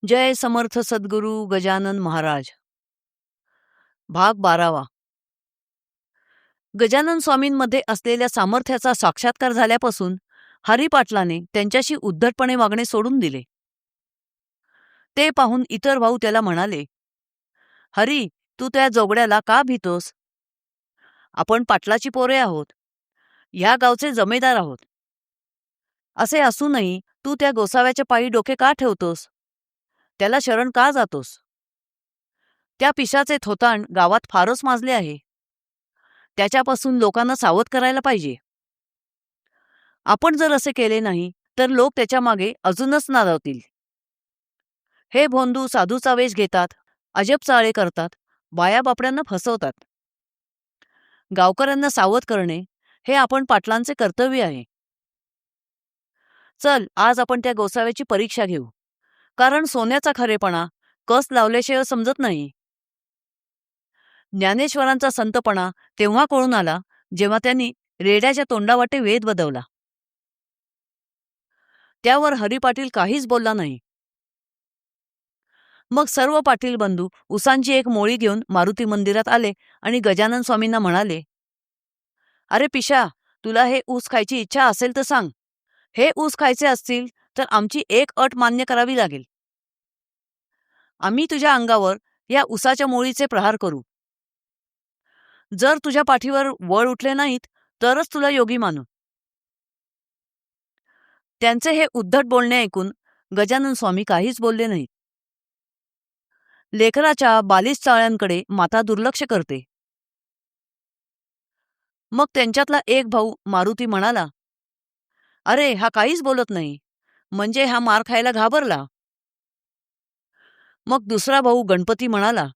जय समर्थ सद्गुरू गजानन महाराज. भाग 12वा. गजानन स्वामींमध्ये असलेल्या सामर्थ्याचा साक्षात्कार झाल्यापासून हरी पाटलाने त्यांच्याशी उद्धटपणे वागणे सोडून दिले. ते पाहून इतर भाऊ त्याला म्हणाले, हरी, तू त्या जोगड्याला का भीतोस? आपण पाटलाची पोरे आहोत, ह्या गावचे जमेदार आहोत. असे असूनही तू त्या गोसाव्याच्या पायी डोके का ठेवतोस? त्याला शरण का जातोस? त्या पिशाचे थोतांड गावात फारच माजले आहे. त्याच्यापासून लोकांना सावध करायला पाहिजे. आपण जर असे केले नाही तर लोक त्याच्या मागे अजूनच नादावतील. हे भोंदू साधूचा वेश घेतात, अजब चाळे करतात, बायाबापड्यांना फसवतात. गावकऱ्यांना सावध करणे हे आपण पाटलांचे कर्तव्य आहे. चल, आज आपण त्या गोसाव्याची परीक्षा घेऊ, कारण सोन्याचा खरेपणा कस लावल्याशिवाय समजत नाही. ज्ञानेश्वरांचा संतपणा तेव्हा कळून आला जेव्हा त्यांनी रेड्याच्या तोंडावाटे वेद बदवला. त्यावर हरी पाटील काहीच बोलला नाही. मग सर्व पाटील बंधू उसांची एक मोळी घेऊन मारुती मंदिरात आले आणि गजानन स्वामींना म्हणाले, अरे पिशा, तुला हे ऊस खायची इच्छा असेल तर सांग. हे ऊस खायचे असतील तर आमची एक अट मान्य करावी लागेल. आम्ही तुझ्या अंगावर या उसाच्या मोळीचे प्रहार करू. जर तुझ्या पाठीवर वळ उठले नाहीत तरच तुला योगी मानू. त्यांचे हे उद्धट बोलणे ऐकून गजानन स्वामी काहीच बोलले नाहीत. लेकराच्या बालिश चाळ्यांकडे माता दुर्लक्ष करते. मग त्यांच्यातला एक भाऊ मारुती म्हणाला, अरे, हा काहीच बोलत नाही, म्हणजे हा मार खायला घाबरला. मग दुसरा भाऊ गणपती म्हणाला,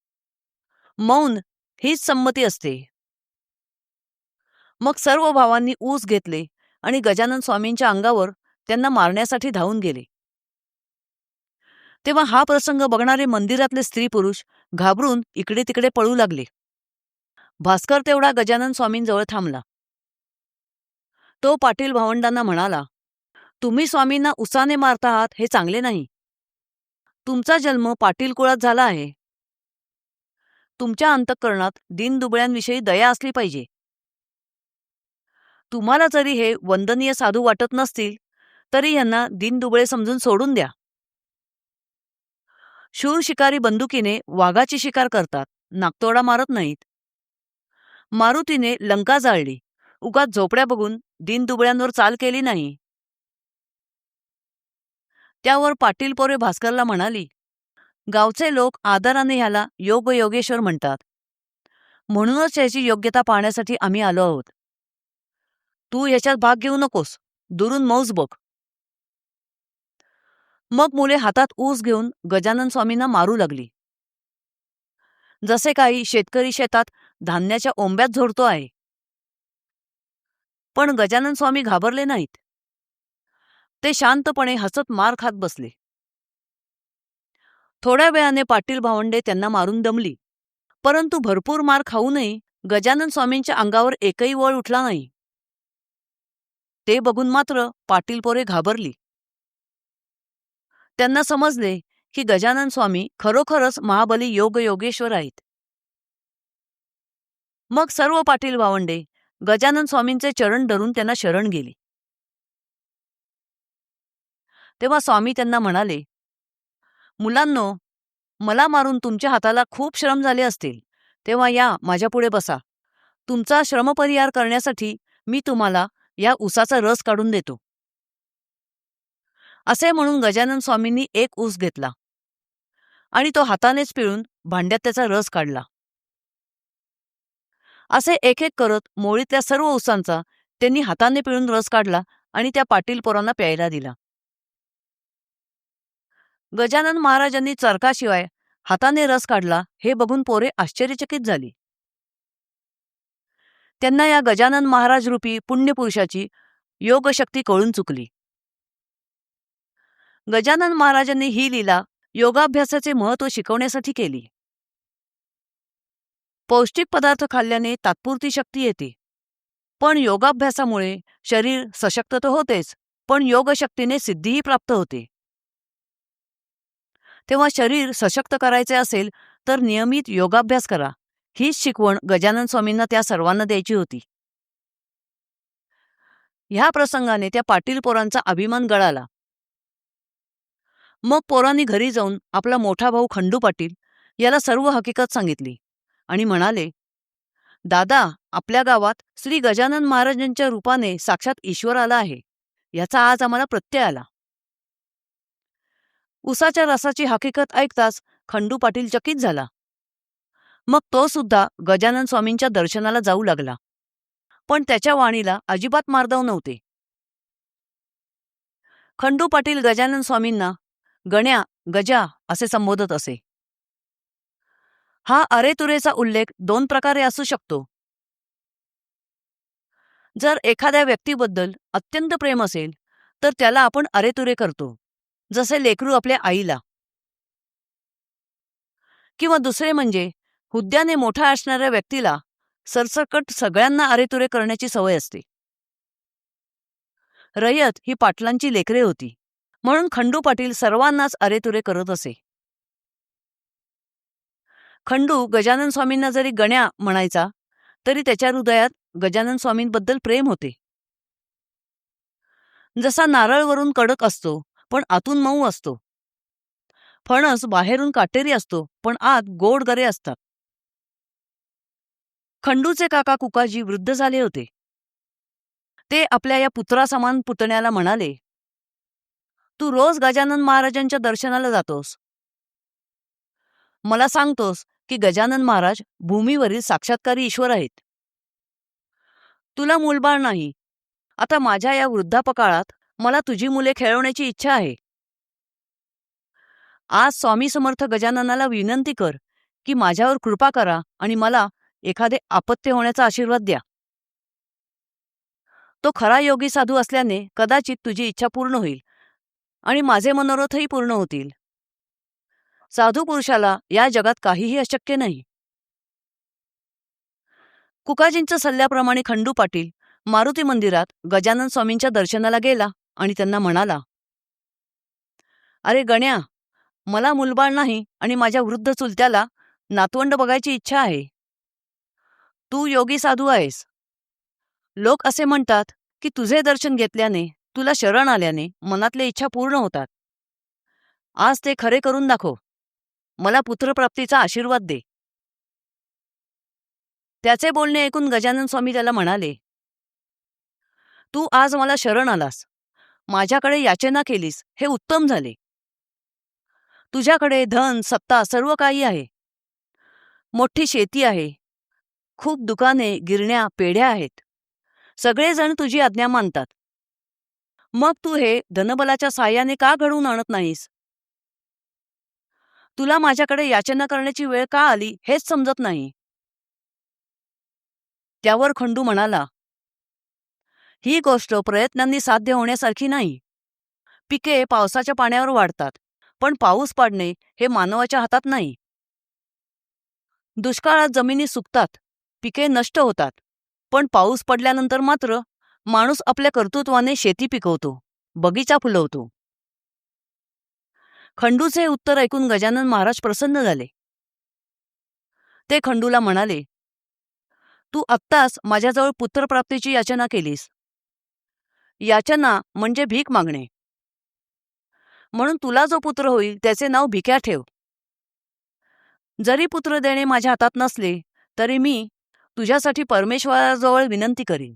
मौन हीच संमती असते. मग सर्व भावांनी ऊस घेतले आणि गजानन स्वामींच्या अंगावर त्यांना मारण्यासाठी धावून गेले. तेव्हा हा प्रसंग बघणारे मंदिरातले स्त्री पुरुष घाबरून इकडे तिकडे पळू लागले. भास्कर तेवढा गजानन स्वामींजवळ थांबला. तो पाटील भावंडांना म्हणाला, तुम्ही स्वामींना उसाने मारता आहात हे चांगले नाही. तुमचा जन्म पाटील कुळात झाला आहे. तुमच्या अंतःकरणात दीनदुबळ्यांविषयी दया असली पाहिजे. तुम्हाला जरी हे वंदनीय साधू वाटत नसतील तरी यांना दीनदुबळे समजून सोडून द्या. शूर शिकारी बंदुकीने वाघाची शिकार करतात, नाकतोडा मारत नाहीत. मारुतीने लंका जाळली, उगाच झोपड्या बघून दीनदुबळ्यांवर चाल केली नाही. त्यावर पाटील पोरे भास्करला म्हणाली, गावचे लोक आदराने ह्याला योग योगेश्वर म्हणतात, म्हणूनच याची योग्यता पाहण्यासाठी आम्ही आलो आहोत. तू याच्यात भाग घेऊ नकोस, दुरून मौज बघ. मग मुले हातात ऊस घेऊन गजानन स्वामींना मारू लागली, जसे काही शेतकरी शेतात धान्याच्या ओंब्यात झोडतो आहे. पण गजानन स्वामी घाबरले नाहीत. ते शांतपणे हसत मार खात बसले. थोड्या वेळाने पाटील भावंडे त्यांना मारून दमली, परंतु भरपूर मार खाऊनही गजानन स्वामींच्या अंगावर एकही वळ उठला नाही. ते बघून मात्र पाटील पोरे घाबरली. त्यांना समजले की गजानन स्वामी खरोखरच महाबली योग योगेश्वर आहेत. मग सर्व पाटील भावंडे गजानन स्वामींचे चरण धरून त्यांना शरण गेली. तेव्हा स्वामी त्यांना म्हणाले, मुलांनो, मला मारून तुमच्या हाताला खूप श्रम झाले असतील, तेव्हा या माझ्यापुढे बसा. तुमचा श्रमपरिहार करण्यासाठी मी तुम्हाला या ऊसाचा रस काढून देतो. असे म्हणून गजानन स्वामींनी एक ऊस घेतला आणि तो हातानेच पिळून भांड्यात त्याचा रस काढला. असे एक एक करत मोळीतल्या सर्व ऊसांचा त्यांनी हाताने पिळून रस काढला आणि त्या पाटील पोरांना प्यायला दिला. गजानन महाराजांनी चरकाशिवाय हाताने रस काढला हे बघून पोरे आश्चर्यचकित झाली. त्यांना या गजानन महाराज रूपी पुण्यपुरुषाची योगशक्ती कळून चुकली. गजानन महाराजांनी ही लीला योगाभ्यासाचे महत्त्व शिकवण्यासाठी केली. पौष्टिक पदार्थ खाल्ल्याने तात्पुरती शक्ती येते, पण योगाभ्यासामुळे शरीर सशक्त तर होतेच, पण योगशक्तीने सिद्धीही प्राप्त होते. तेव्हा शरीर सशक्त करायचे असेल तर नियमित योगाभ्यास करा. हीच शिकवण गजानन स्वामींना त्या सर्वांना द्यायची होती. ह्या प्रसंगाने त्या पाटील पोरांचा अभिमान गळाला. मग पोरांनी घरी जाऊन आपला मोठा भाऊ खंडू पाटील याला सर्व हकीकत सांगितली आणि म्हणाले, दादा, आपल्या गावात श्री गजानन महाराजांच्या रूपाने साक्षात ईश्वर आला आहे. याचा आज आम्हाला प्रत्यय आला. उसाच्या रसाची हकीकत ऐकताच खंडू पाटील चकित झाला. मग तो सुद्धा गजानन स्वामींच्या दर्शनाला जाऊ लागला. पण त्याच्या वाणीला अजिबात मार्दव नव्हते. खंडू पाटील गजानन स्वामींना गण्या, गजा असे संबोधत असे. हा अरेतुरेचा उल्लेख दोन प्रकारे असू शकतो. जर एखाद्या व्यक्तीबद्दल अत्यंत प्रेम असेल तर त्याला आपण अरेतुरे करतो, जसे लेकरू आपल्या आईला. किंवा दुसरे म्हणजे हुद्द्याने मोठा असणाऱ्या व्यक्तीला सरसकट सगळ्यांना अरेतुरे करण्याची सवय असते. रयत ही पाटलांची लेकरे होती, म्हणून खंडू पाटील सर्वांनाच अरेतुरे करत असे. खंडू गजानन स्वामींना जरी गण्या म्हणायचा तरी त्याच्या हृदयात गजानन स्वामींबद्दल प्रेम होते. जसा नारळवरून कडक असतो पण आतून मऊ असतो, फणस बाहेरून काटेरी असतो पण आत गोड गरे असतात. खंडूचे काका कुकाजी वृद्ध झाले होते. ते आपल्या या पुत्रासमान पुतण्याला म्हणाले, तू रोज गजानन महाराजांच्या दर्शनाला जातोस. मला सांगतोस की गजानन महाराज भूमीवरील साक्षात्कारी ईश्वर आहेत. तुला मूलबाळ नाही. आता माझ्या या वृद्धापकाळात मला तुझी मुले खेळवण्याची इच्छा आहे. आज स्वामी समर्थ गजाननाला विनंती कर की माझ्यावर कृपा करा आणि मला एखादे आपत्य होण्याचा आशीर्वाद द्या. तो खरा योगी साधू असल्याने कदाचित तुझी इच्छा पूर्ण होईल आणि माझे मनोरथही पूर्ण होतील. साधू पुरुषाला या जगात काहीही अशक्य नाही. कुकाजींच्या सल्ल्याप्रमाणे खंडू पाटील मारुती मंदिरात गजानन स्वामींच्या दर्शनाला गेला आणि त्यांना म्हणाला, अरे गण्या, मला मुलबाळ नाही आणि माझ्या वृद्ध चुलत्याला नातवंड बघायची इच्छा आहे. तू योगी साधू आहेस. लोक असे म्हणतात की तुझे दर्शन घेतल्याने, तुला शरण आल्याने मनातल्या इच्छा पूर्ण होतात. आज ते खरे करून दाखव. मला पुत्रप्राप्तीचा आशीर्वाद दे. त्याचे बोलणे ऐकून गजानन स्वामी त्याला म्हणाले, तू आज मला शरण आलास, माझ्याकडे याचना केलीस, हे उत्तम झाले. तुझ्याकडे धन, सत्ता सर्व काही आहे. मोठी शेती आहे, खूप दुकाने, गिरण्या, पेढ्या आहेत. सगळेजण तुझी आज्ञा मानतात. मग तू हे धनबलाच्या साह्याने का घडवून आणत नाहीस? तुला माझ्याकडे याचना करण्याची वेळ का आली हेच समजत नाही. त्यावर खंडू म्हणाला, ही गोष्ट प्रयत्नांनी साध्य होण्यासारखी नाही. पिके पावसाच्या पाण्यावर वाढतात, पण पाऊस पाडणे हे मानवाच्या हातात नाही. दुष्काळात जमिनी सुकतात, पिके नष्ट होतात, पण पाऊस पडल्यानंतर मात्र माणूस आपल्या कर्तृत्वाने शेती पिकवतो, बगीचा फुलवतो. खंडूचे उत्तर ऐकून गजानन महाराज प्रसन्न झाले. ते खंडूला म्हणाले, तू आत्ताच माझ्याजवळ पुत्रप्राप्तीची याचना केलीस. याचना म्हणजे भीक मागणे. म्हणून तुला जो पुत्र होईल त्याचे नाव भिक्या ठेव. जरी पुत्र देणे माझ्या हातात नसले तरी मी तुझ्यासाठी परमेश्वराजवळ विनंती करीन.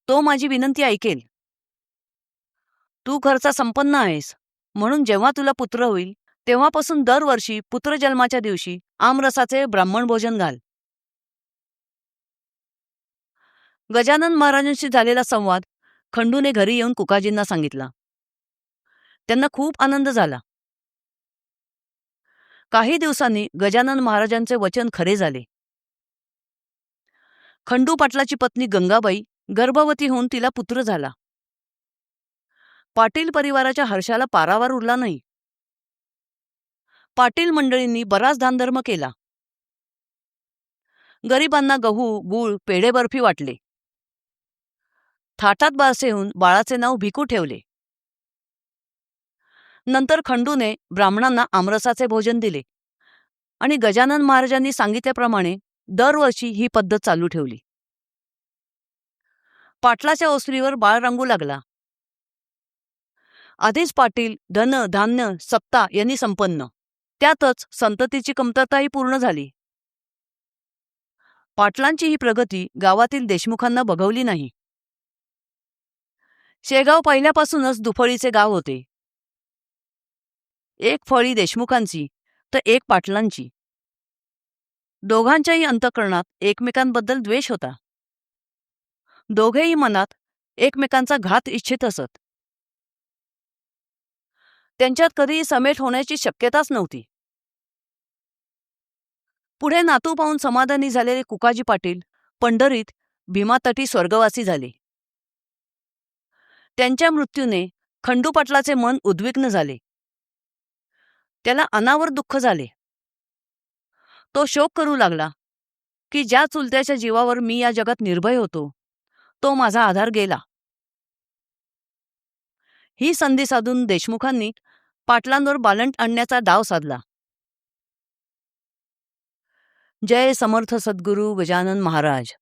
तो माझी विनंती ऐकेल. तू घरचा संपन्न आहेस, म्हणून जेव्हा तुला पुत्र होईल तेव्हापासून दरवर्षी पुत्रजन्माच्या दिवशी आमरसाचे ब्राह्मण भोजन घाल. गजानन महाराजांशी झालेला संवाद खंडूने घरी येऊन कुकाजींना सांगितला. त्यांना खूप आनंद झाला. काही दिवसांनी गजानन महाराजांचे वचन खरे झाले. खंडू पाटलाची पत्नी गंगाबाई गर्भवती होऊन तिला पुत्र झाला. पाटील परिवाराच्या हर्षाला पारावार उरला नाही. पाटील मंडळींनी बराच दानधर्म केला. गरिबांना गहू, गूळ, पेढे, बर्फी वाटले. थाटात बारसे होऊन बाळाचे नाव भिकू ठेवले. नंतर खंडूने ब्राह्मणांना आमरसाचे भोजन दिले आणि गजानन महाराजांनी सांगितल्याप्रमाणे दरवर्षी ही पद्धत चालू ठेवली. पाटलाच्या ओसरीवर बाळ रंगू लागला. आधीच पाटील धन धान्य सत्ता यांनी संपन्न, त्यातच संततीची कमतरताही पूर्ण झाली. पाटलांची ही प्रगती गावातील देशमुखांना बघवली नाही. शेगाव पहिल्यापासूनच दुफळीचे गाव होते. एक फळी देशमुखांची तर एक पाटलांची. दोघांच्याही अंतःकरणात एकमेकांबद्दल द्वेष होता. दोघेही मनात एकमेकांचा घात इच्छित असत. त्यांच्यात कधीही समेट होण्याची शक्यताच नव्हती. पुढे नातू पाहून समाधानी झालेले कुकाजी पाटील पंढरीत भीमातटी स्वर्गवासी झाले. त्यांच्या मृत्यूने खंडू पाटलाचे मन उद्विग्न झाले. त्याला अनावर दुःख झाले. तो शोक करू लागला की ज्या चुलत्याच्या जीवावर मी या जगात निर्भय होतो तो माझा आधार गेला. ही संधी साधून देशमुखांनी पाटलांवर बालंट आणण्याचा डाव साधला. जय समर्थ सद्गुरू गजानन महाराज.